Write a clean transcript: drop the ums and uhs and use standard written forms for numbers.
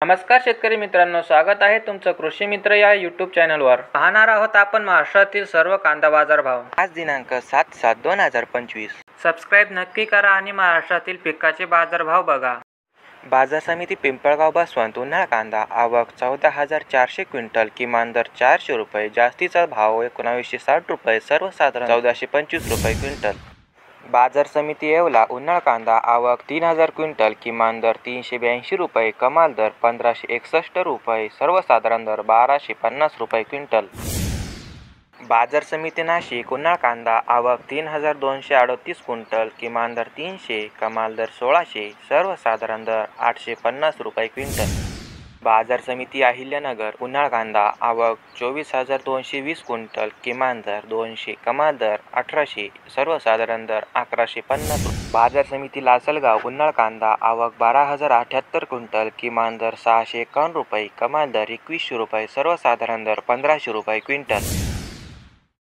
नमस्कार शेतकरी मित्रांनो, स्वागत आहे तुमचं कृषी मित्र या यूट्यूब चॅनलवर। पाहणार आहोत आपण महाराष्ट्रातील सर्व कांदा बाजार भाव आज दिनांक 7/7/2025। सबस्क्राईब नक्की करा आणि महाराष्ट्रातील पिकाचे बाजार भाव बघा। बाजार समिती पिंपळगाव बसवंत उन्हाळा कांदा आवक 14,400 क्विंटल, किमान दर 400 रुपये, जास्तीचा भाव 1960 रुपये, सर्वसाधारण 1425 रुपये क्विंटल। बाजार समिती येवला उन्हाळा कांदा आवक 3,000 क्विंटल, किमान दर 382 रुपये, कमाल दर 1561 रुपये, सर्वसाधारण दर 1250 रुपये क्विंटल। बाजार समिती नाशिक उन्हाळा कांदा आवक 3,238 क्विंटल, किमान दर 300, कमाल दर 1600, सर्वसाधारण दर 850 रुपये क्विंटल। बाजार समिती अहिल्यानगर उन्हाळा कांदा आवक 24,220 क्विंटल, किमान दर 200, कमाल दर 1800, सर्वसाधारण दर 1150। बाजार समिती लासलगाव उन्हाळा कांदा आवक 12,078 क्विंटल, किमान दर 651 रुपये, कमाल दर 2100 रुपये, सर्वसाधारण दर 1500 रुपये क्विंटल।